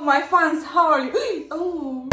my fans, how are you? Oh.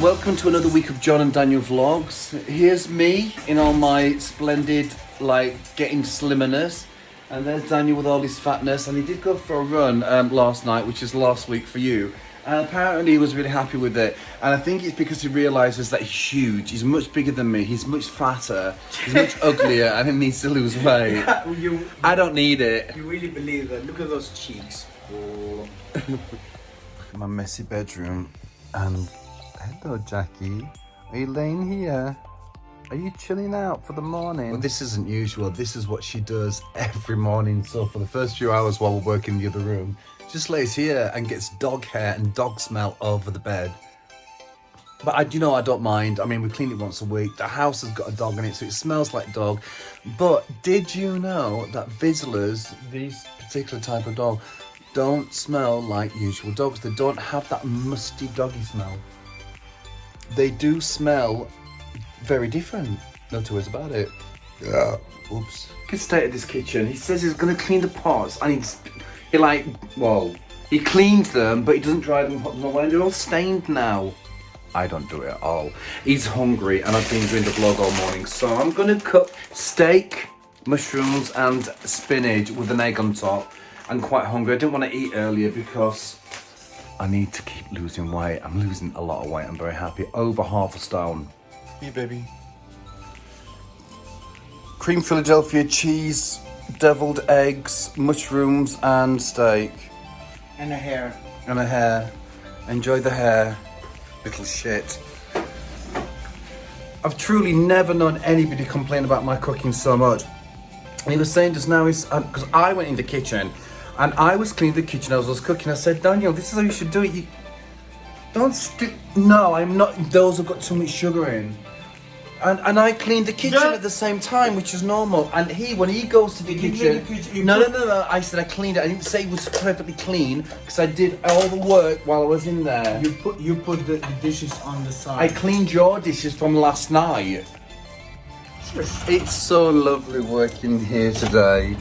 Welcome to another week of John and Daniel vlogs. Here's me in all my splendid, getting slimmerness, and there's Daniel with all his fatness. And he did go for a run last night, which is last week for you. And apparently he was really happy with it. And I think it's because he realises that he's huge. He's much bigger than me. He's much fatter. He's much uglier, and he needs to lose weight. I don't need it. You really believe that? Look at those cheeks. Oh. My messy bedroom, and hello, Jackie. Are you laying here? Are you chilling out for the morning? Well, this isn't usual. This is what she does every morning. So for the first few hours while we're working in the other room, she just lays here and gets dog hair and dog smell over the bed. But I don't mind. I mean, we clean it once a week. The house has got a dog in it, so it smells like dog. But did you know that Vizslas, these particular type of dog, don't smell like usual dogs? They don't have that musty doggy smell. They do smell very different. No two ways about it. Yeah. Oops. Good state of this kitchen. He says he's going to clean the pots, and he cleans them, but he doesn't dry them hot and away. They're all stained now. I don't do it at all. He's hungry, and I've been doing the vlog all morning, so I'm going to cook steak, mushrooms, and spinach with an egg on top. I'm quite hungry. I didn't want to eat earlier because I need to keep losing weight. I'm losing a lot of weight. I'm very happy. Over half a stone. Here, baby. Cream Philadelphia cheese, deviled eggs, mushrooms, and steak. And a hair. And a hair. Enjoy the hair, little shit. I've truly never known anybody complain about my cooking so much. And he was saying just now, because I went in the kitchen, and I was cleaning the kitchen as I was cooking. I said, Daniel, this is how you should do it. You don't stick. No, I'm not. Those have got too much sugar in. And I cleaned the kitchen at the same time, which is normal. And when he goes to the kitchen, no. I said I cleaned it. I didn't say it was perfectly clean because I did all the work while I was in there. You put the dishes on the side. I cleaned your dishes from last night. It's so lovely working here today.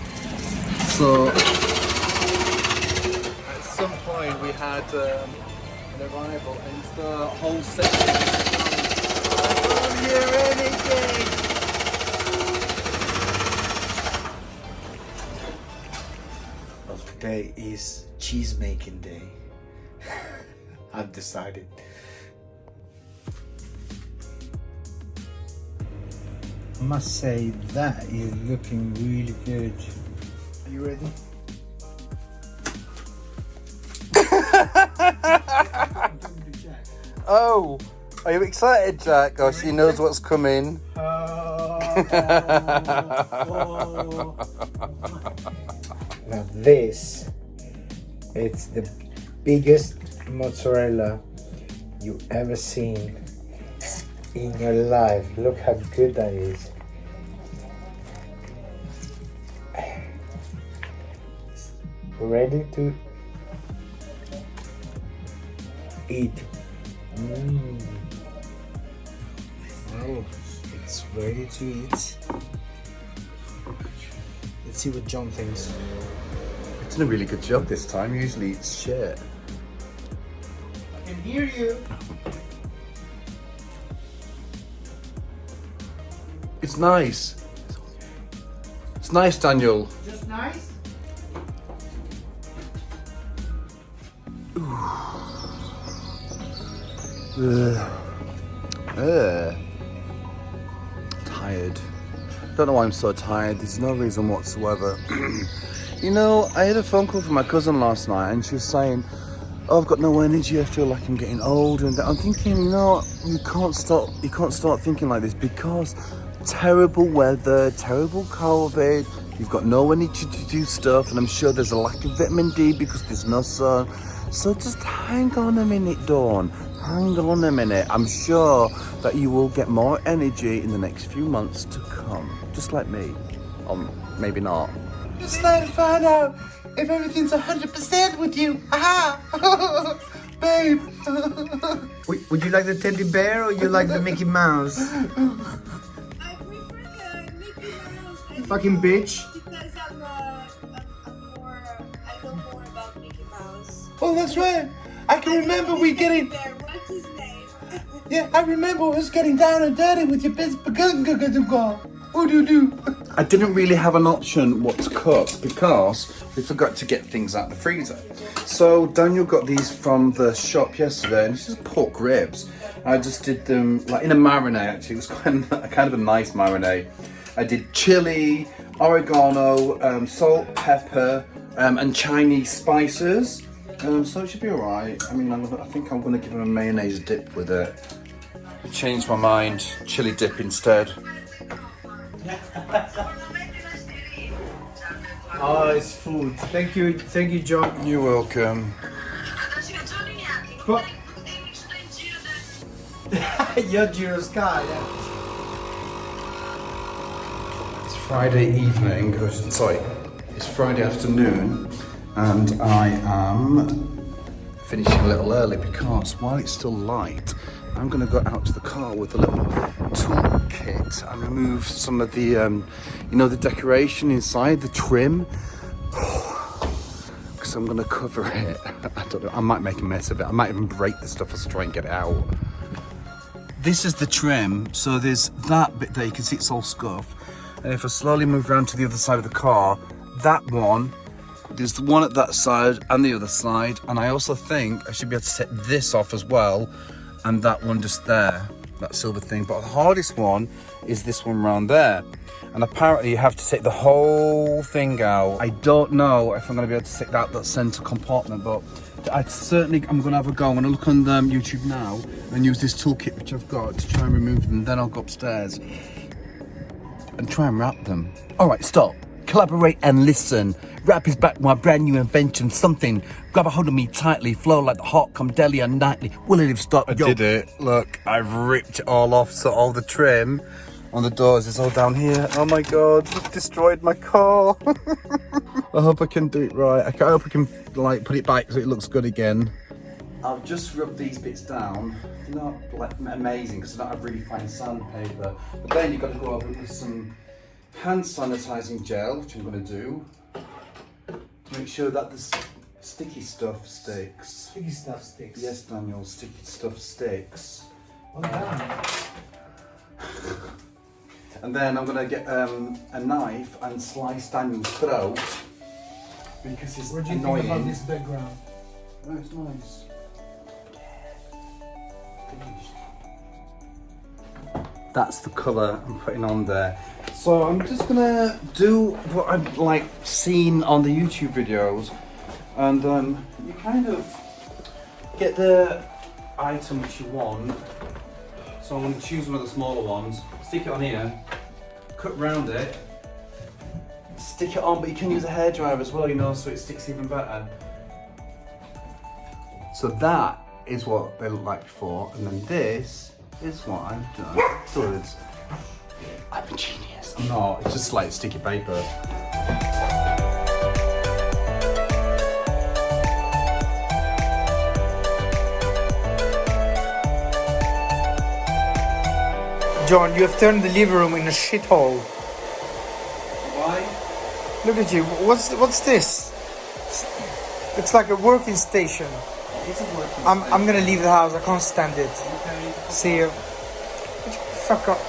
So. At some point we had an arrival and the whole section I can't hear anything. Well, today is cheese making day. I've decided. I must say that is looking really good. Are you ready? Oh, are you excited, Jack? Oh, she knows what's coming. Now this, it's the biggest mozzarella you ever seen in your life. Look how good that is. Ready to eat. Well, it's ready to eat. Let's see what John thinks. It's done a really good job this time. Usually it's shit. I can hear you. It's nice. It's nice, Daniel. Just nice? Tired. Don't know why I'm so tired. There's no reason whatsoever. You know, I had a phone call from my cousin last night, and she was saying, "Oh, I've got no energy. I feel like I'm getting old." And I'm thinking, you know, you can't start thinking like this because terrible weather, terrible COVID. You've got no energy to do stuff, and I'm sure there's a lack of vitamin D because there's no sun. So just hang on a minute, Dawn. hang on a minute. I'm sure that you will get more energy in the next few months to come. Just like me. Maybe not. Just trying to find out if everything's 100% with you. Aha! Babe! Would you like the teddy bear or you like the Mickey Mouse? I prefer the Mickey Mouse. Fucking bitch. Because I'm more, I know more about Mickey Mouse. Oh, that's right. I can remember we getting... There, what's his name? Yeah, I remember us getting down and dirty with your best baganga. I didn't really have an option what to cook because we forgot to get things out the freezer. So Daniel got these from the shop yesterday, and this is pork ribs. I just did them like in a marinade. Actually, it was kind of a nice marinade. I did chili, oregano, salt, pepper, and Chinese spices. So it should be alright. I mean, I think I'm gonna give him a mayonnaise dip with it. I changed my mind. Chili dip instead. Oh, it's food. Thank you, John. You're welcome. You're Giro Sky, yeah. It's Friday evening. Sorry, it's Friday afternoon, and I am finishing a little early because while it's still light, I'm going to go out to the car with a little toolkit and remove some of the, you know, the decoration inside, the trim. Because I'm going to cover it. I don't know, I might make a mess of it. I might even break the stuff as I try and get it out. This is the trim, so there's that bit there, you can see it's all scuffed. And if I slowly move around to the other side of the car, that one, there's the one at that side and the other side. And I also think I should be able to take this off as well. And that one just there, that silver thing. But the hardest one is this one round there. And apparently you have to take the whole thing out. I don't know if I'm going to be able to take out that center compartment, but I'm going to have a go. I'm going to look on YouTube now and use this toolkit which I've got to try and remove them. Then I'll go upstairs and try and wrap them. All right, stop. Collaborate and listen. Rap is back, my brand new invention. Something, grab a hold of me tightly. Flow like the hot, come daily and nightly. Will it have stopped? I did it. Look, I've ripped it all off. So all the trim on the doors is all down here. Oh my God, I've destroyed my car. I hope I can do it right. I hope I can like put it back so it looks good again. I've just rubbed these bits down. Not like amazing because I don't have really fine sandpaper. But then you've got to go over it with some hand sanitizing gel, which I'm going to do. To make sure that the sticky stuff sticks. Sticky stuff sticks. Yes, Daniel, sticky stuff sticks. Oh, yeah. And then I'm gonna get a knife and slice Daniel's throat because it's What do you annoying. think about this background? Oh, it's nice. That's the colour I'm putting on there. So I'm just gonna do what I've like seen on the YouTube videos, and you kind of get the item which you want. So I'm gonna choose one of the smaller ones, stick it on here, cut round it, stick it on, but you can use a hairdryer as well, you know, so it sticks even better. So that is what they look like before, and then this is what I've done. So it's, I'm a genius. I'm not, it's just like sticky paper. John, you have turned the living room in a shithole. Why? Look at you. What's this? It's like a working station. It's a working I'm gonna leave the house. I can't stand it. Okay. See you. Fuck up.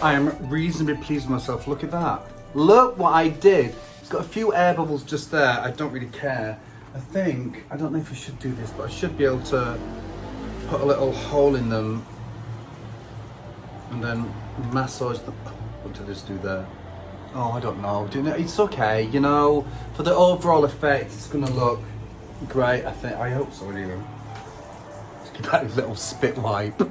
I am reasonably pleased with myself. Look at that. Look what I did. It's got a few air bubbles just there. I don't really care. I don't know if I should do this, but I should be able to put a little hole in them and then massage them. What did this do there? Oh, I don't know. It's okay, you know. For the overall effect, it's gonna look great. I hope so, anyway. Just give that a little spit wipe.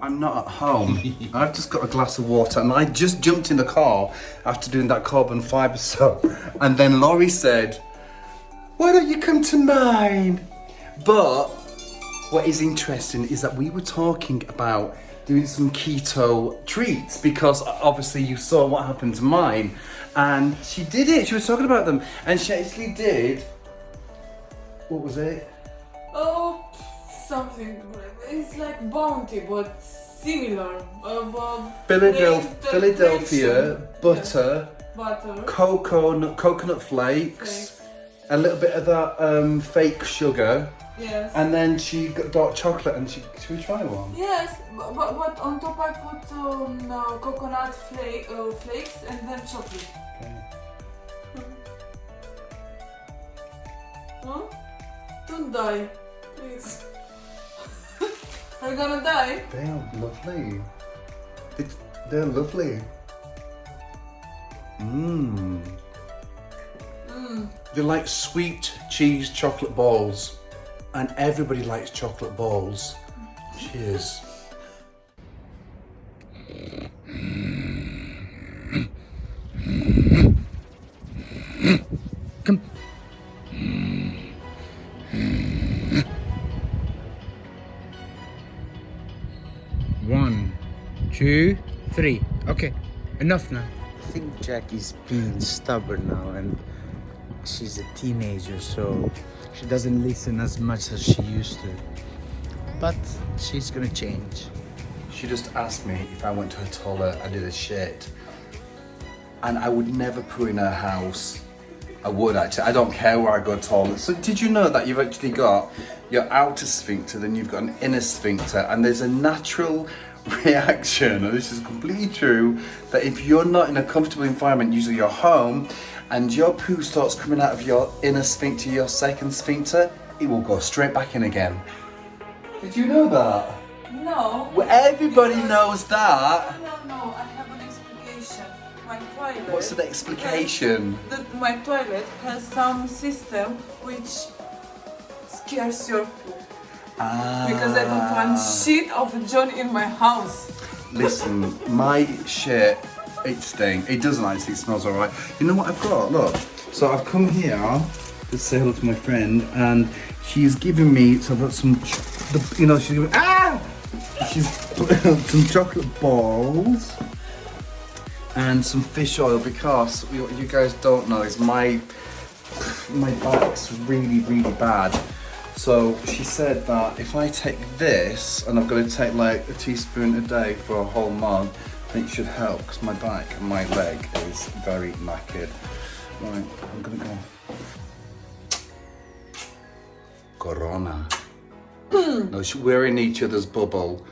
I'm not at home. I've just got a glass of water, and I just jumped in the car after doing that carbon fibre soap. And then Laurie said, "Why don't you come to mine? But what is interesting is that we were talking about doing some keto treats because obviously you saw what happened to mine, and she did it. She was talking about them, and she actually did. What was it? Oh, something. It's like Bounty, but similar. Philadelphia butter, Butter. coconut flakes, a little bit of that fake sugar, Yes. and then she got dark chocolate. And should we try one? Yes, but on top I put coconut flakes and then chocolate. Okay. Huh? Don't die, please. Are you gonna die? They are lovely. They're lovely. Mmm. They're like sweet cheese chocolate balls, and everybody likes chocolate balls. Cheers. Come. 1, 2, 3. Okay, enough now. I think Jackie's being stubborn now, and she's a teenager, so she doesn't listen as much as she used to. But she's gonna change. She just asked me if I went to her toilet, I did a shit. And I would never poo in her house. I would actually, I don't care where I go to toilet. So did you know that you've actually got your outer sphincter, then you've got an inner sphincter, and there's a natural reaction, and this is completely true, that if you're not in a comfortable environment, usually your home, and your poo starts coming out of your inner sphincter, your second sphincter, it will go straight back in again. Did you know that? No. Well, everybody knows that. No, I have an explication. My toilet. What's the explication? My toilet has some system which scares your poo. Because I don't want shit of Johnny in my house. Listen, my shit, it stinks. It doesn't actually, it smells alright. You know what I've got? Look. So I've come here to say hello to my friend, and she's given me, so I've got some, she's giving she's put some chocolate balls and some fish oil, because what you guys don't know is my back's really, really bad. So she said that if I take this, and I'm going to take like a teaspoon a day for a whole month, I think it should help, because my back and my leg is very knackered. Right, I'm going to go. Corona. No, we're in each other's bubble.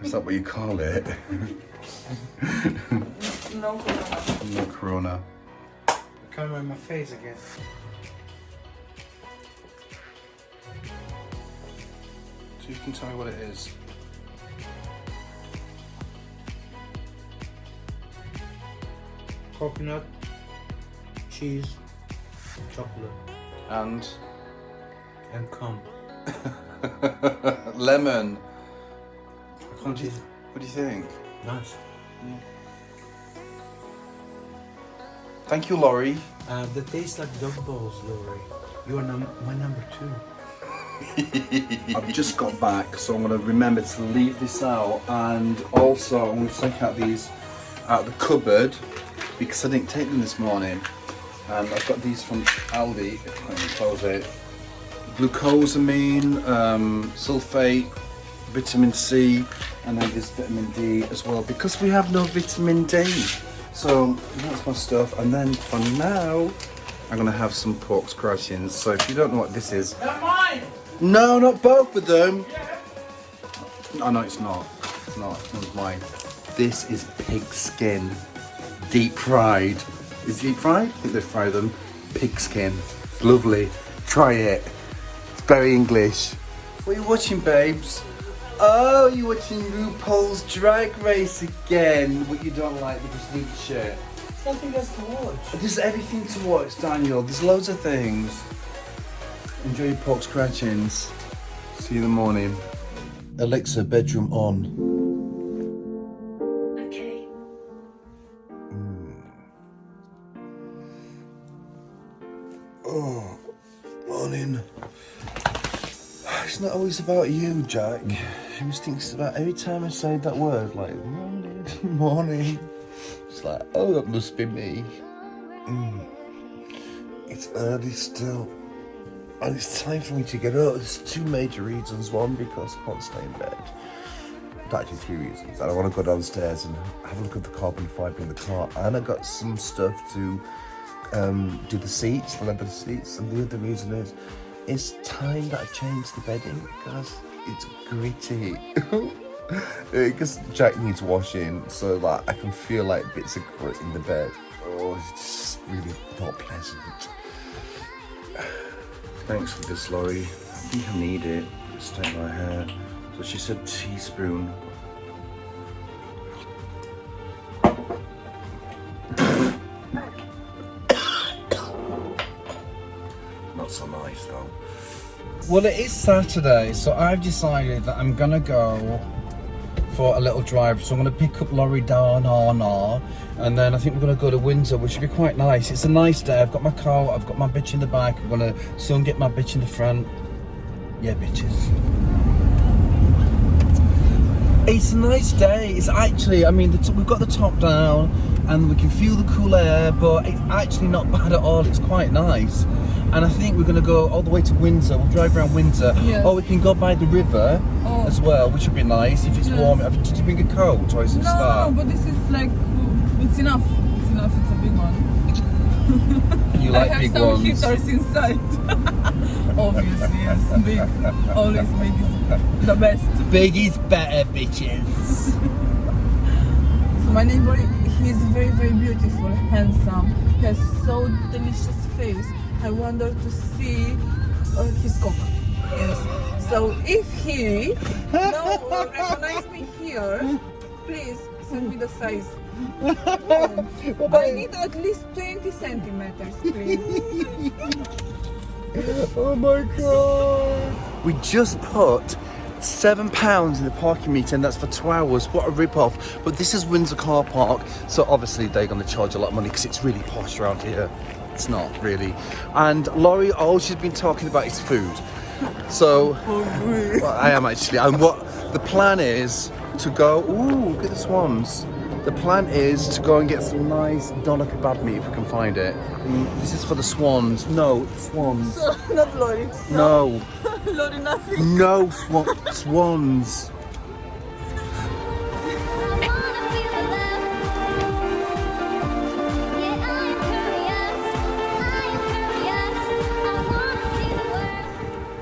Is that what you call it? No corona. No corona. Camera in my face again. So you can tell me what it is. Coconut, cheese, chocolate, And and cum. lemon. What do What do you think? Nice. Thank you, Laurie. They taste like dog balls, Laurie. You are my number 2. I've just got back, so I'm going to remember to leave this out, and also I'm going to take out these out of the cupboard because I didn't take them this morning. And I've got these from Albeit. Let me close it. Glucosamine, sulfate, vitamin C, and then this vitamin D as well, because we have no vitamin D. So that's my stuff, and then for now I'm gonna have some pork scratchings. So if you don't know what this is, They're mine. no, not both of them. Oh no, it's not. It's not. It's not mine. This is pig skin, deep fried. Is it deep fried? I think they fry them. Pig skin. It's lovely. Try it. It's very English. What are you watching, babes? Oh, you're watching RuPaul's Drag Race again. What you don't like, you just need shit. Something else to watch. There's everything to watch, Daniel. There's loads of things. Enjoy your pork scratchings. See you in the morning. Alexa, bedroom on. Okay. Oh, morning. always about you, Jack. She always thinks about every time I say that word, like, morning, morning. It's like, oh, that must be me. It's early still. And it's time for me to get up. There's two major reasons. One, because I can't stay in bed. Actually, three reasons. I don't want to go downstairs and have a look at the carbon fibre in the car. And I got some stuff to do the seats, the leather seats. And the other reason is, it's time that I change the bedding because it's gritty. Because Jack needs washing, so like I can feel like bits of grit in the bed. Oh, it's just really not pleasant. Thanks for this, Laurie. I think I need it. Stain my hair. So she said teaspoon. Not so nice though. Well, it is Saturday, so I've decided that I'm gonna go for a little drive. So I'm gonna pick up Laurie down and then I think we're gonna go to Windsor, which should be quite nice. It's a nice day. I've got my car, I've got my bitch in the back. I'm gonna soon get my bitch in the front. Yeah, bitches. It's a nice day. It's actually, I mean, we've got the top down and we can feel the cool air, but it's actually not bad at all. It's quite nice. And I think we're going to go all the way to Windsor. We'll drive around Windsor. Yes. Or we can go by the river as well, which would be nice if it's warm. Did you bring a coat or is it No, but this is like, it's enough. It's enough, it's a big one. You like big ones? I have some heaters inside. Obviously, yes, big. Always big is the best. Big is better, bitches. So my neighbor, he's very, very beautiful, handsome. He has so delicious face. I wonder to see his cock. Yes. So if he now recognize me here, please send me the size. I need at least 20 centimeters, please. Oh my god. We just put £7 in the parking meter and that's for 2 hours. What a rip-off. But this is Windsor car park, so obviously they're going to charge a lot of money because it's really posh around here. It's not really. And Laurie, all she's been talking about is food. So well, I am actually. And what the plan is to go, ooh, look at the swans. The plan is to go and get some nice doner kebab meat if we can find it. This is for the swans. No, swans. So, not Lori. No. Lori, nothing. No, swans.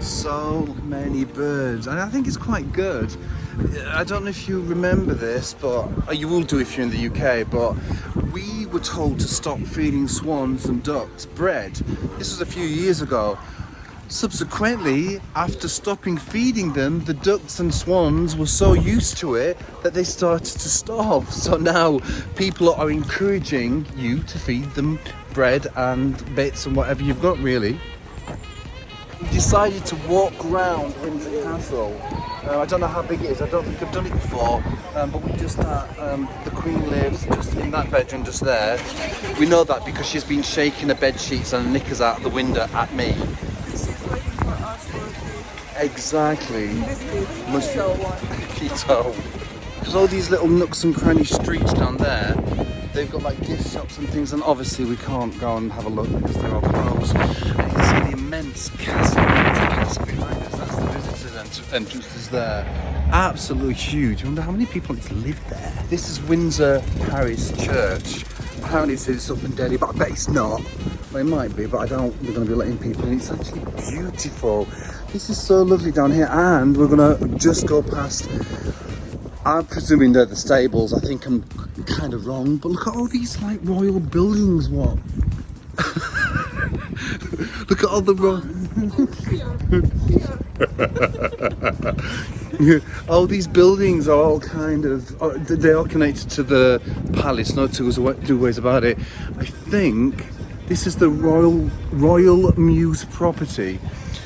So many birds, and I think it's quite good. I don't know if you remember this, but you will do if you're in the UK, but we were told to stop feeding swans and ducks bread. This was a few years ago. Subsequently, after stopping feeding them, the ducks and swans were so used to it that they started to starve. So now people are encouraging you to feed them bread and bits and whatever you've got, really. We decided to walk around Windsor Castle. I don't know how big it is, I don't think I've done it before, but we just the Queen lives just in that bedroom just there. We know that because she's been shaking the bed sheets and the knickers out of the window at me. She's waiting for us for Exactly. biscuits. Show one. Keto. There's all these little nooks and cranny streets down there. They've got like gift shops and things, and obviously we can't go and have a look because they're all closed. And you can see the immense castle behind us. That's the visitor entrance there. Absolutely huge. I wonder how many people live there. This is Windsor Parish Church. Apparently it says it's up and dead, but I bet it's not. Well, it might be, but I don't. We're going to be letting people in. It's actually beautiful. This is so lovely down here, and we're going to just go past. I'm presuming they're the stables. I think I'm kind of wrong, but look at all these like royal buildings. What? Look at all the all these buildings are all kind of they are connected to the palace. No two ways about it. I think this is the royal Muse property,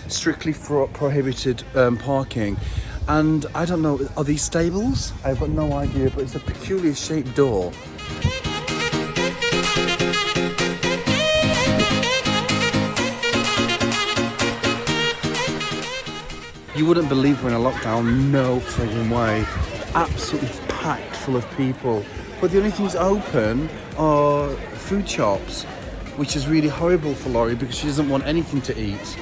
strictly for prohibited parking. And I don't know, are these stables? I've got no idea, but it's a peculiar shaped door. You wouldn't believe we're in a lockdown. No frigging way. Absolutely packed full of people. But the only things open are food shops, which is really horrible for Laurie because she doesn't want anything to eat.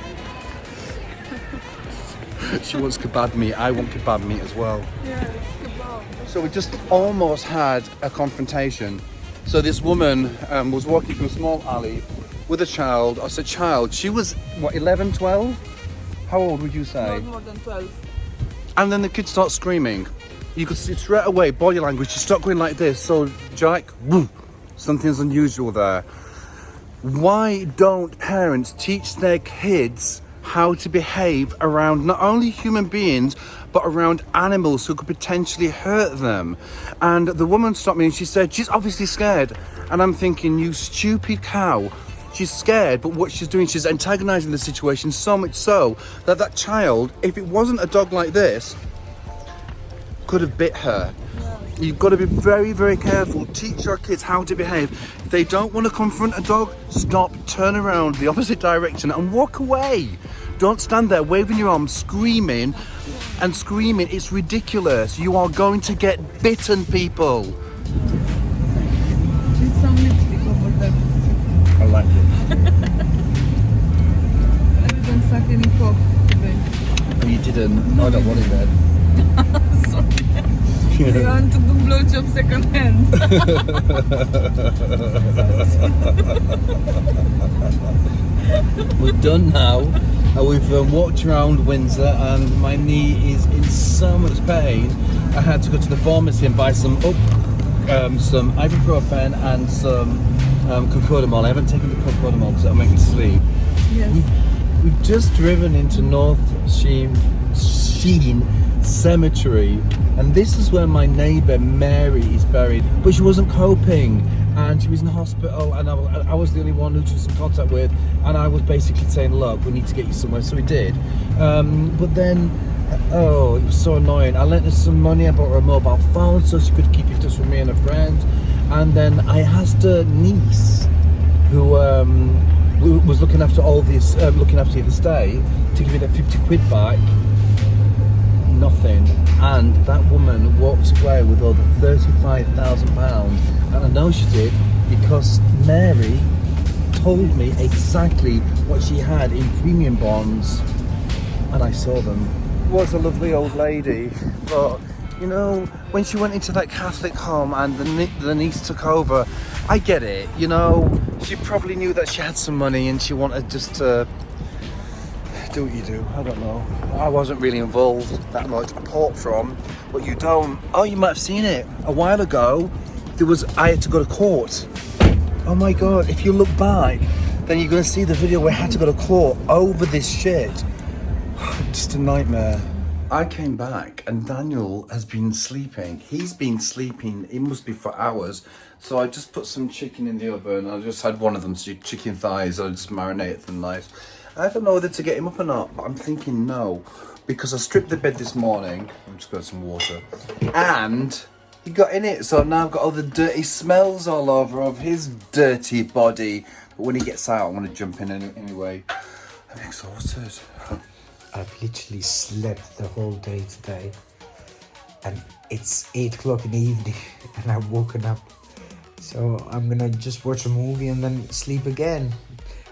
She wants kebab meat. I want kebab meat as well. Yeah, it's kebab. So we just almost had a confrontation. So this woman was walking through a small alley with a child. I said child. She was, what, 11, 12? How old would you say? Not more than 12. And then the kid starts screaming. You could see straight away, body language, she stopped going like this. So Jack, woo, something's unusual there. Why don't parents teach their kids how to behave around not only human beings, but around animals who could potentially hurt them? And the woman stopped me and she said, she's obviously scared. And I'm thinking, you stupid cow. She's scared, but what she's doing, she's antagonizing the situation so much so that that child, if it wasn't a dog like this, could have bit her. You've got to be very, very careful. Teach your kids how to behave. If they don't want to confront a dog, stop, turn around the opposite direction and walk away. Don't stand there waving your arms, screaming and screaming. It's ridiculous. You are going to get bitten, people. It's some lipstick over there. I like it. I didn't suck any cock today. Oh, you didn't? No, I don't want it then. Sorry. You want to do blowjob second hand. We've done now. We've walked around Windsor and my knee is in so much pain. I had to go to the pharmacy and buy some ibuprofen and some cocodamol. I haven't taken the cocodamol because it'll make me sleep. Yes. We've just driven into North Sheen Cemetery, and this is where my neighbour Mary is buried, but she wasn't coping and she was in hospital, and I was the only one who she was in contact with, and I was basically saying, look, we need to get you somewhere, so we did. But then, oh, it was so annoying. I lent her some money, I bought her a mobile phone so she could keep in touch with me and her friend, and then I asked her niece, who was looking after all this, looking after the estate, to give me that 50 quid back. Nothing. And that woman walked away with over £35,000, and I know she did because Mary told me exactly what she had in premium bonds, and I saw them. Was a lovely old lady, but you know, when she went into that Catholic home and the niece took over, I get it, you know, she probably knew that she had some money and she wanted just to do what you do. I don't know. I wasn't really involved that much apart from what you don't. Oh, you might have seen it a while ago. I had to go to court. Oh my God, if you look back, then you're going to see the video where I had to go to court over this shit. Just a nightmare. I came back and Daniel has been sleeping. He's been sleeping, it must be for hours. So I just put some chicken in the oven. I just had one of them, chicken thighs. I just marinated them nice. I don't know whether to get him up or not, but I'm thinking no. Because I stripped the bed this morning. I'm just got some water. And he got in it, so now I've got all the dirty smells all over of his dirty body. But when he gets out, I want to jump in anyway. I'm exhausted. I've literally slept the whole day today, and it's 8 o'clock in the evening and I've woken up. So I'm gonna just watch a movie and then sleep again.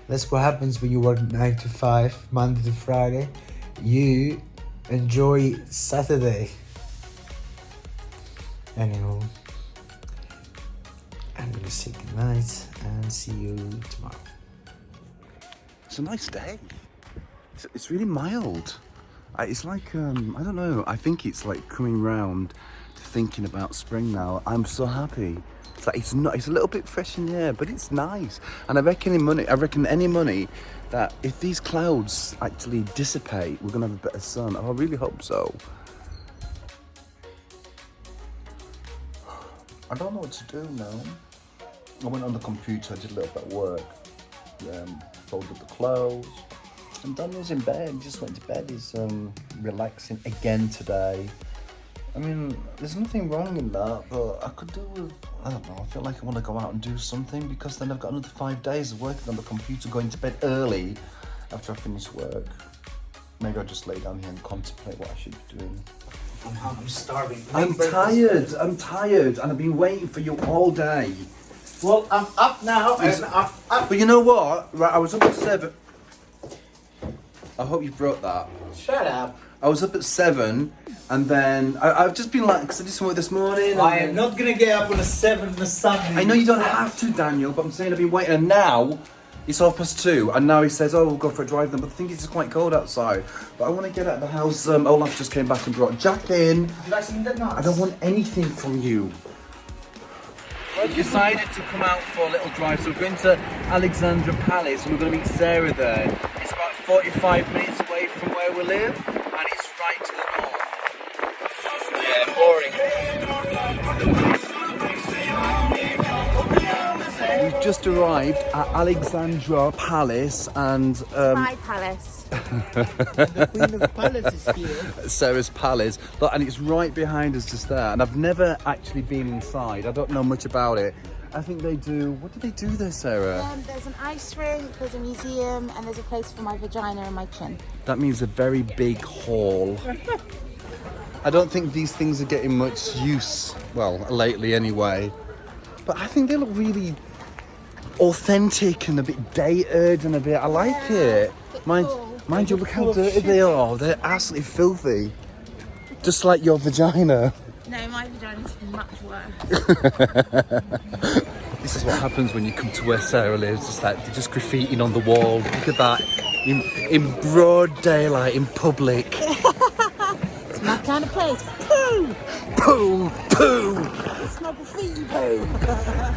That's what happens when you work 9 to 5, Monday to Friday. You enjoy Saturday. Anyhow, I'm gonna say goodnight and see you tomorrow. It's a nice day. It's really mild. It's like, I don't know, I think it's like coming round to thinking about spring now. I'm so happy. It's like, it's a little bit fresh in the air, but it's nice. And I reckon any money that if these clouds actually dissipate, we're gonna have a better sun. I really hope so. I don't know what to do now. I went on the computer, I did a little bit of work, folded the clothes. And Daniel's in bed, just went to bed. He's relaxing again today. I mean, there's nothing wrong in that, but I could do with, I don't know, I feel like I want to go out and do something because then I've got another 5 days of working on the computer, going to bed early after I finish work. maybe I'll just lay down here and contemplate what I should be doing. I'm starving. I'm tired, and I've been waiting for you all day. Well, I'm up now, and up. But you know what? Right, I was up at 7. I hope you brought that. Shut up. I was up at 7, and then I've just been like, because I did some work this morning. I am not gonna get up on a 7 on a Sunday. I know you don't have to, Daniel, but I'm saying I've been waiting, and now it's 2:30, and now he says, oh, we'll go for a drive then, but I think it's just quite cold outside. But I want to get out of the house. Olaf just came back and brought Jack in. Would you like some nuts? I don't want anything from you. We've decided to come out for a little drive, so we're going to Alexandra Palace, and we're going to meet Sarah there. It's about 45 minutes away from where we live, and it's right to the north. Yeah, boring. We've just arrived at Alexandra Palace, and My palace. The Queen of Palace is here. Sarah's palace. Look, and it's right behind us just there, and I've never actually been inside. I don't know much about it. I think they do, what do they do there, Sarah? There's an ice rink, there's a museum, and there's a place for my vagina and my chin. That means a very big hall. I don't think these things are getting much use, well, lately anyway. But I think they look really authentic and a bit dated and a bit, I like it. Mind you, look how dirty they are. They're absolutely filthy. Just like your vagina. No, my vagina's much worse. This is what happens when you come to where Sarah lives. It's like they're just graffitiing on the wall. Look at that. In broad daylight, in public. It's my kind of place. Poo! Poo! Poo! It's my graffiti poo.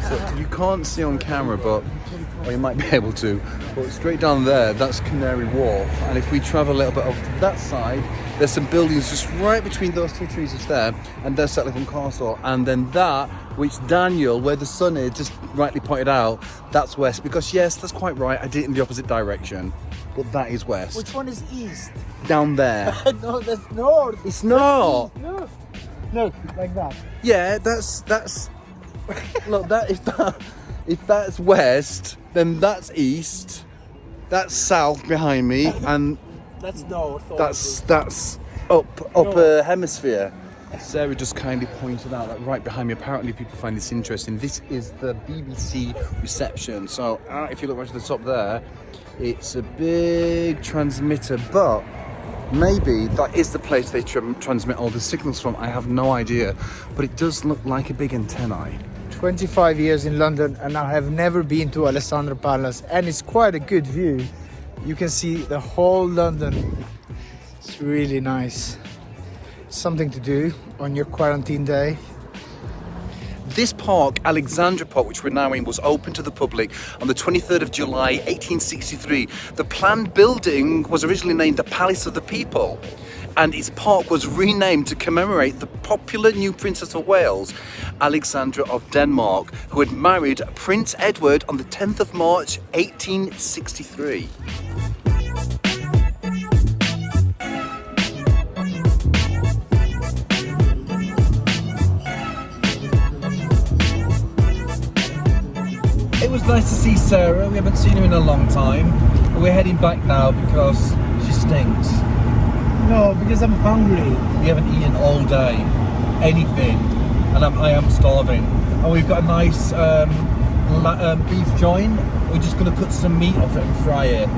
So you can't see on camera, but or you might be able to. But straight down there, that's Canary Wharf. And if we travel a little bit over to that side, there's some buildings just right between those two trees just there, and there's Settlingham Castle. And then that, which Daniel, where the sun is, just rightly pointed out, that's west. Because yes, that's quite right. I did it in the opposite direction, but that is west. Which one is east? Down there. No, that's north. It's not. North. No, like that. Yeah, that's. Look, if that's west, then that's east. That's south behind me, and That's north. that's upper hemisphere. Sarah just kindly pointed out that right behind me. Apparently, people find this interesting. This is the BBC reception. So, if you look right to the top there, it's a big transmitter, but maybe that is the place they transmit all the signals from. I have no idea, but it does look like a big antennae. 25 years in London, and I have never been to Alexandra Palace, and it's quite a good view. You can see the whole London. It's really nice. Something to do on your quarantine day. This park, Alexandra Park, which we're now in, was open to the public on the 23rd of July 1863. The planned building was originally named the Palace of the People, and its park was renamed to commemorate the popular new Princess of Wales, Alexandra of Denmark, who had married Prince Edward on the 10th of March 1863. It was nice to see Sarah. We haven't seen her in a long time. But we're heading back now because she stinks. No, because I'm hungry. We haven't eaten all day, anything, and I am starving. And we've got a nice beef joint. We're just going to cut some meat off it and fry it.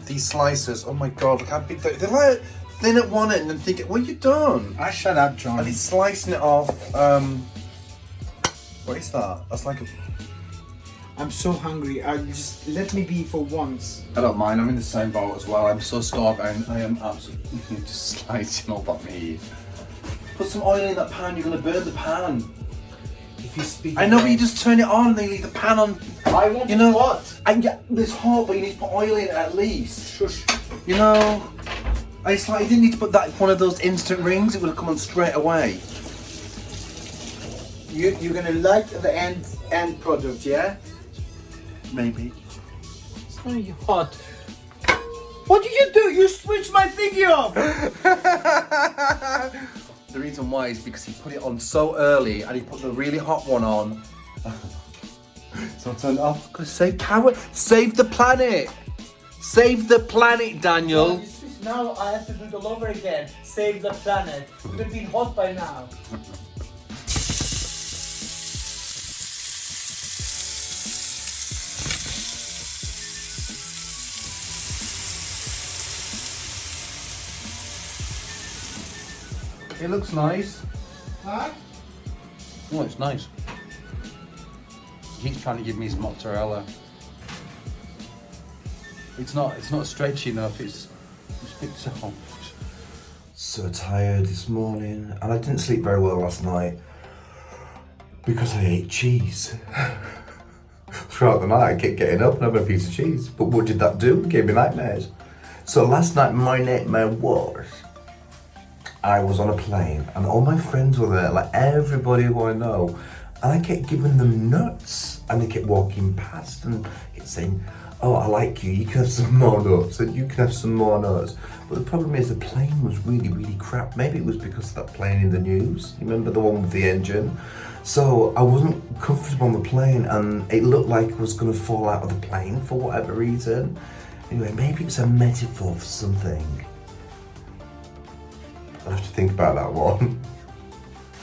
These slices, oh my god, look how big they're like thin at one end and thick at, what have you done? I shut up, John. And he's slicing it off. What is that? That's like a... I'm so hungry. Just let me be for once. I don't mind, I'm in the same boat as well. I'm so starving. I am absolutely just slicing all that meat. Put some oil in that pan, you're going to burn the pan. If you speak, I know, but you just turn it on and then you leave the pan on. I want You know what? And yeah, it's hot, but you need to put oil in it at least. Shush. You know, it's like you didn't need to put that one of those instant rings. It would have come on straight away. You're gonna like the end product, yeah? Maybe. It's very hot. What did you do? You switched my thingy off. The reason why is because he put it on so early and he put the really hot one on. So I turned it off. Gotta save the planet. Save the planet, Daniel. Now I have to do it all over again. Save the planet. It would have been hot by now. It looks nice. Huh? Oh, it's nice. He's trying to give me his mozzarella. It's not stretchy enough. It's a bit soft. So tired this morning, and I didn't sleep very well last night because I ate cheese. Throughout the night, I kept getting up and having a piece of cheese. But what did that do? It gave me nightmares. So last night, my nightmare was I was on a plane and all my friends were there, like everybody who I know, and I kept giving them nuts, and they kept walking past and kept saying, "Oh, I like you, you can have some more nuts, and you can have some more nuts." But the problem is the plane was really, really crap. Maybe it was because of that plane in the news. You remember the one with the engine? So I wasn't comfortable on the plane, and it looked like I was going to fall out of the plane for whatever reason. Anyway, maybe it's a metaphor for something. I'll have to think about that one.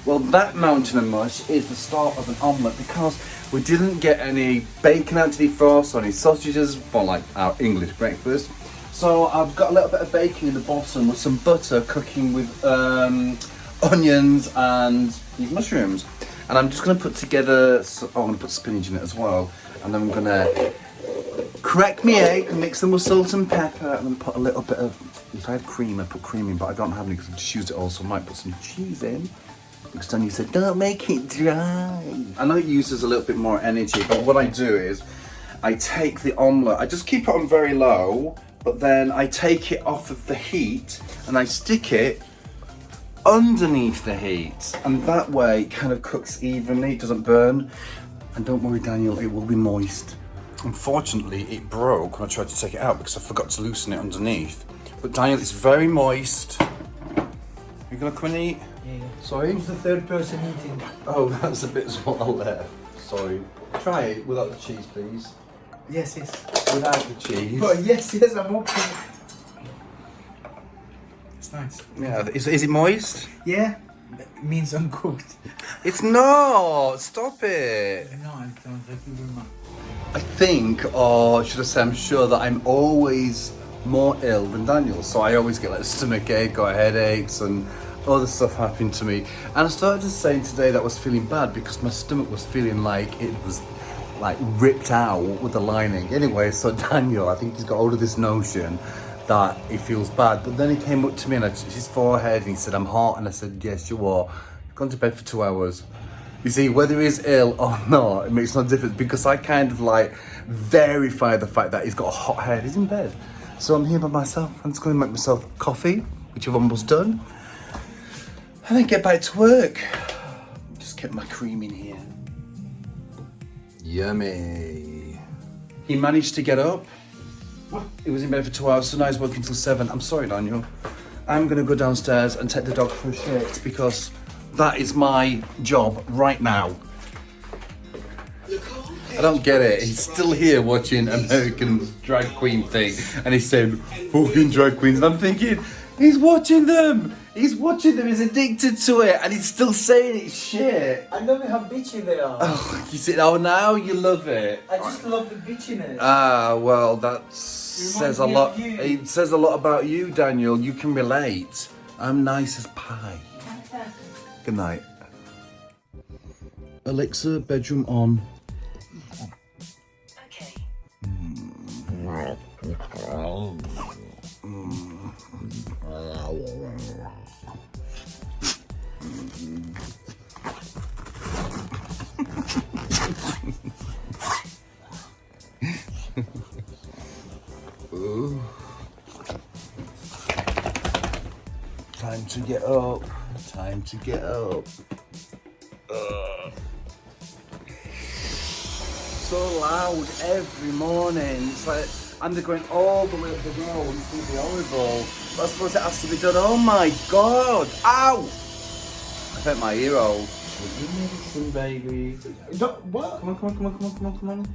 Well, that mountain of mush is the start of an omelette because we didn't get any bacon out to defrost or any sausages for like our English breakfast. So I've got a little bit of bacon in the bottom with some butter cooking with onions and these mushrooms. And I'm just going to put together, I'm going to put spinach in it as well. And then I'm going to crack my egg and mix them with salt and pepper, and then put a little bit of, if I had cream, I'd put cream in, but I don't have any because I just used it all, so I might put some cheese in. Because Daniel said, don't make it dry. I know it uses a little bit more energy, but what I do is, I take the omelette, I just keep it on very low, but then I take it off of the heat, and I stick it underneath the heat. And that way, it kind of cooks evenly, it doesn't burn. And don't worry, Daniel, it will be moist. Unfortunately, it broke when I tried to take it out because I forgot to loosen it underneath. But Daniel, it's very moist. You gonna come and eat? Yeah. Sorry? Who's the third person eating? Oh, that's a bit small there. Sorry. Try it without the cheese, please. Yes. Without the cheese. Oh, yes, I'm open. It's nice. Yeah, is it moist? Yeah, it means uncooked. It's not! Stop it! No, I don't. Thank you very much. I think, or should I say, I'm sure that I'm always more ill than Daniel. So I always get like stomach ache or headaches and other stuff happening to me. And I started just saying today that I was feeling bad because my stomach was feeling like it was like ripped out with the lining. Anyway, so Daniel, I think he's got hold of this notion that he feels bad. But then he came up to me and I touched his forehead and he said, "I'm hot." And I said, "Yes, you are. You've gone to bed for 2 hours." You see, whether he's ill or not, it makes no difference because I kind of like verify the fact that he's got a hot head. He's in bed. So I'm here by myself. I'm just going to make myself coffee, which I've almost done. And then get back to work. Just kept my cream in here. Yummy. He managed to get up. He was in bed for 2 hours, so now he's working till 7. I'm sorry, Daniel. I'm going to go downstairs and take the dog for a shit because that is my job right now. I don't get it. He's still here watching American drag queen thing, and he's saying, "Fucking drag queens." And I'm thinking, he's watching them. He's watching them. He's addicted to it, and he's still saying it's shit. I love how bitchy they are. Oh, you see, oh, now you love it. I just love the bitchiness. Ah, well, that says a me lot. of you. It says a lot about you, Daniel. You can relate. I'm nice as pie. Good night. Alexa, bedroom on. Okay. Ooh. Time to get up. Time to get up. So loud every morning. It's like, and they're going all the way up the road. It's going to be horrible. But I suppose it has to be done. Oh my god! Ow! I bent my ear hole. Will you medicine, baby? What? Come on.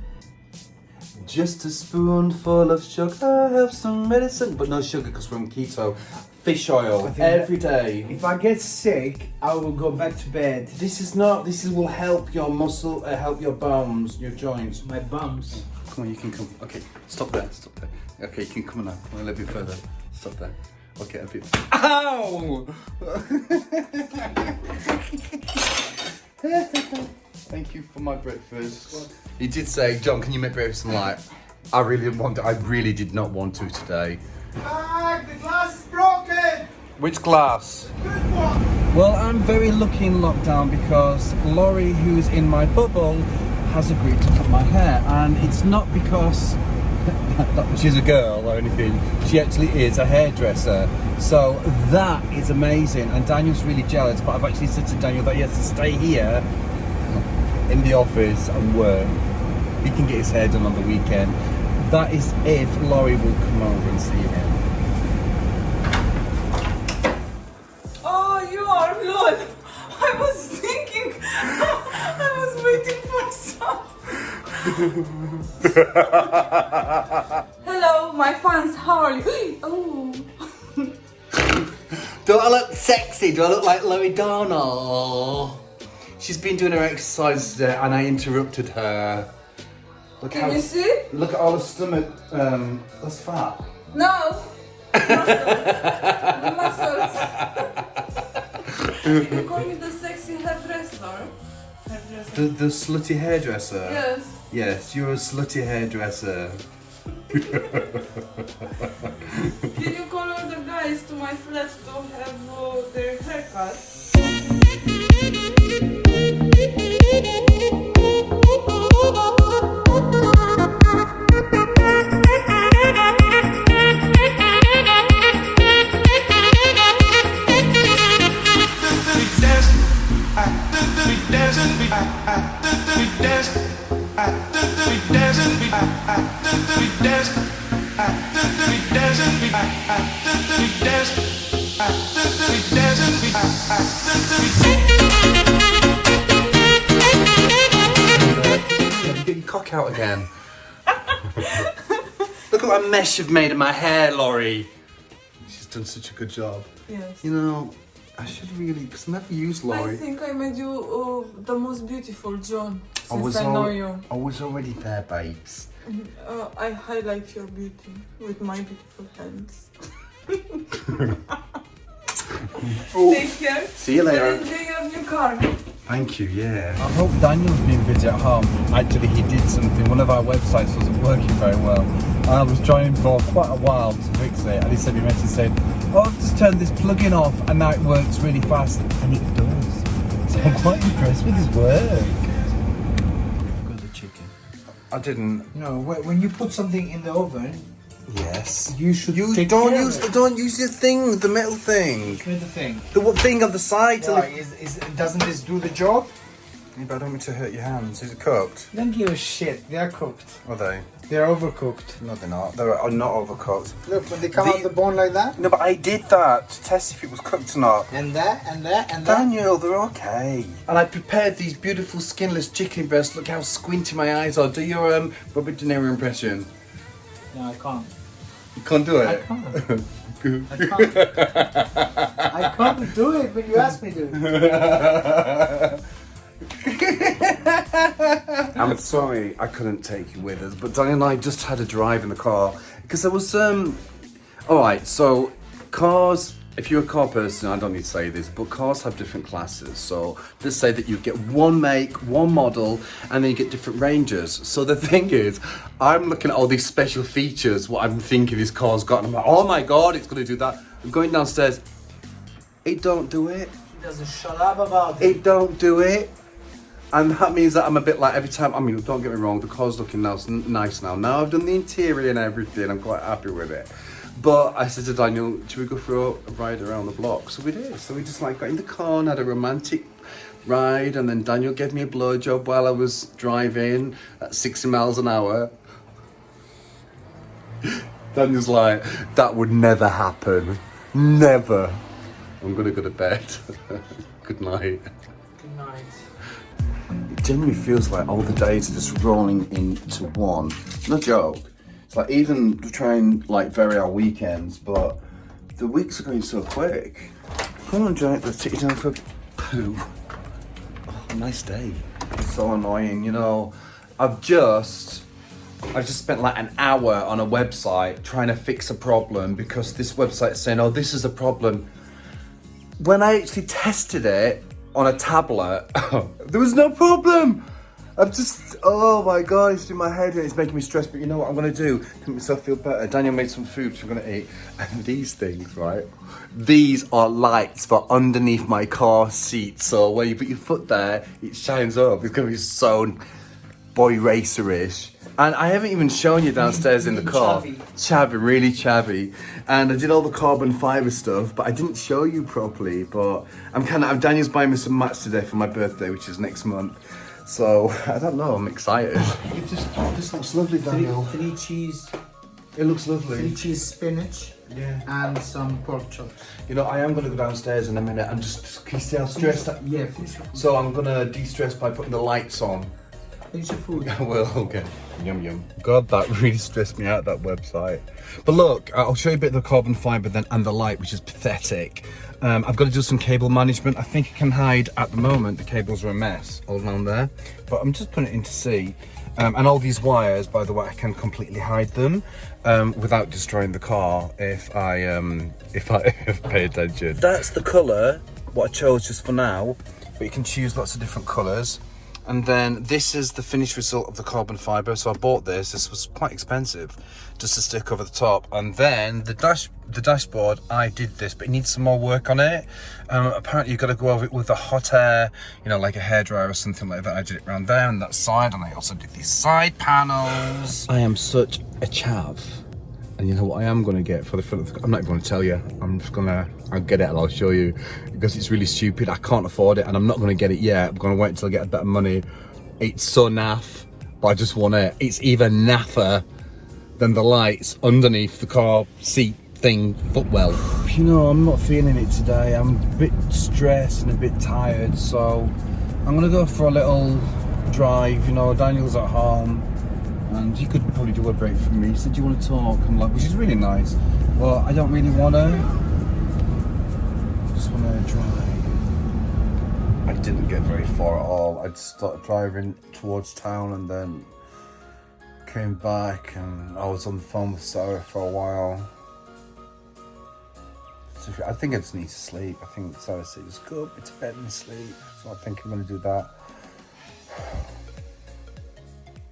Just a spoonful of sugar, have some medicine. But no sugar because we're on keto. Fish oil every day. If I get sick, I will go back to bed. This will help your muscle, help your bones, your joints. My bums. Come on, you can come. Okay, stop there. Okay, you can come now. Come on, a little bit further. Stop there. Okay, a bit. Ow! Thank you for my breakfast. He did say, John, can you make breakfast? I'm like, I really did not want to today. Ah, the glass is broken! Which glass? Well, I'm very lucky in lockdown because Laurie, who's in my bubble, has agreed to cut my hair. And it's not because she's a girl or anything. She actually is a hairdresser. So that is amazing. And Daniel's really jealous, but I've actually said to Daniel that he has to stay here in the office and work. He can get his hair done on the weekend. That is if Laurie will come over and see him. Oh, you are good. I was thinking, I was waiting for some. Hello, my fans. How are you? Oh. Do I look sexy? Do I look like Laurie Darnell? She's been doing her exercise today and I interrupted her. Look Can you see? Look at all the stomach. That's fat. No. Muscles. You call me the sexy hairdresser. The slutty hairdresser? Yes. Yes, you're a slutty hairdresser. Can you call all the guys to my flat to have their haircut? Get your cock out again. Look at what mesh you've made of my hair, Laurie. She's done such a good job. Yes. You know, I should really, because I never used Laurie. I think I made you the most beautiful, John, since I know you. I was already there, babes. I highlight your beauty with my beautiful hands. Take care. See you later. Enjoy your new car. Thank you, yeah. I hope Daniel's been busy at home. Actually, he did something. One of our websites wasn't working very well. And I was trying for quite a while to fix it. And he sent me a message saying, oh, I've just turned this plugin off and now it works really fast. And it does. So I'm quite impressed with his work. Got the chicken. I didn't. No, when you put something in the oven, Yes. you should You take don't care use of it. don't use the thing, the metal thing. With the thing. The what thing on the side. Why, doesn't this do the job? Yeah, but I don't want to hurt your hands. Is it cooked? Don't give a shit. They are cooked. Are they? They are overcooked. No, they're not. They're not overcooked. Look, when they come out the bone like that. No, but I did that to test if it was cooked or not. And that, and that, and that. Daniel, they're okay. And I prepared these beautiful skinless chicken breasts. Look how squinty my eyes are. Do your Robert De Niro impression. No, I can't. You can't do it. I can't. I can't. I can't do it when you ask me to. I'm sorry I couldn't take you with us, but Daniel and I just had a drive in the car because there was Alright, so cars, if you're a car person, I don't need to say this, but cars have different classes. So let's say that you get one make, one model, and then you get different ranges. So the thing is, I'm looking at all these special features, what I'm thinking this car's got, and I'm like, oh my god, it's gonna do that. I'm going downstairs, it don't do it. He doesn't shut up about it. It don't do it. And that means that I'm a bit like every time, I mean, don't get me wrong, the car's looking nice now. Now I've done the interior and everything, I'm quite happy with it. But I said to Daniel, should we go for a ride around the block? So we did. So we just like got in the car and had a romantic ride, and then Daniel gave me a blowjob while I was driving at 60 miles an hour. Daniel's like, that would never happen. Never. I'm gonna go to bed. Good night. Good night. it genuinely feels like all the days are just rolling into one. No joke. It's like even trying like vary our weekends, but the weeks are going so quick. Come on, Jack, let's take you down for a poo. Oh, nice day. It's so annoying, you know. I've just spent like an hour on a website trying to fix a problem because this website's saying, oh, this is a problem. When I actually tested it on a tablet, there was no problem. Oh my God, it's in my head and it's making me stressed. But you know what I'm gonna do to make myself feel better? Daniel made some food which I'm gonna eat. And these things, right? These are lights for underneath my car seat. So when you put your foot there, it shines up. It's gonna be so boy racer-ish. And I haven't even shown you downstairs in the car. Chavvy, really chavvy. And I did all the carbon fiber stuff, but I didn't show you properly. But Daniel's buying me some mats today for my birthday, which is next month. So, I don't know, I'm excited. This looks lovely, Daniel. Three cheese. It looks lovely. 3 cheese spinach. Yeah. And some pork chops. You know, I am going to go downstairs in a minute and can you see how stressed Yeah, finish your food. So I'm going to de-stress by putting the lights on. Finish your food. Well, okay. Yum yum. God, that really stressed me out, that website. But look, I'll show you a bit of the carbon fiber then and the light, which is pathetic. I've got to do some cable management. I think I can hide at the moment. The cables are a mess all down there, but I'm just putting it in to see. And all these wires, by the way, I can completely hide them without destroying the car if I pay attention. That's the colour, what I chose just for now, but you can choose lots of different colours. And then this is the finished result of the carbon fibre. So I bought this. This was quite expensive, just to stick over the top. And then the dashboard, I did this, but it needs some more work on it. Apparently you've got to go over it with a hot air, you know, like a hairdryer or something like that. I did it around there and that side, and I also did these side panels. I am such a chav. And you know what I am going to get for the front of the... I'm not even going to tell you. I'll get it and I'll show you. Because it's really stupid. I can't afford it and I'm not going to get it yet. I'm going to wait until I get a bit of money. It's so naff, but I just want it. It's even naffer than the lights underneath the car seat thing footwell. You know, I'm not feeling it today. I'm a bit stressed and a bit tired. So I'm going to go for a little drive. You know, Daniel's at home. And he could probably do a break for me. He said, do you want to talk? I'm like, which is really nice. Well, I don't really want to. I just want to drive. I didn't get very far at all. I just started driving towards town and then came back and I was on the phone with Sarah for a while. I think I just need to sleep. I think Sarah said, just go up to bed and sleep. So I think I'm going to do that.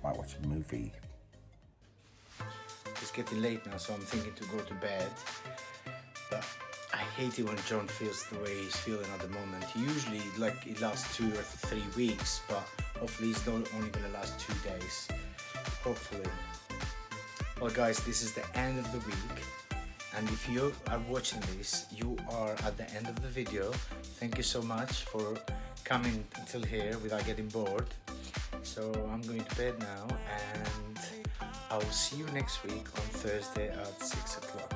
Might watch a movie. It's getting late now, so I'm thinking to go to bed. But I hate it when John feels the way he's feeling at the moment. Usually, like, it lasts 2 or 3 weeks, but hopefully it's not only gonna last 2 days. Hopefully. Well, guys, this is the end of the week. And if you are watching this, you are at the end of the video. Thank you so much for coming until here without getting bored. So I'm going to bed now and I will see you next week on Thursday at 6 o'clock.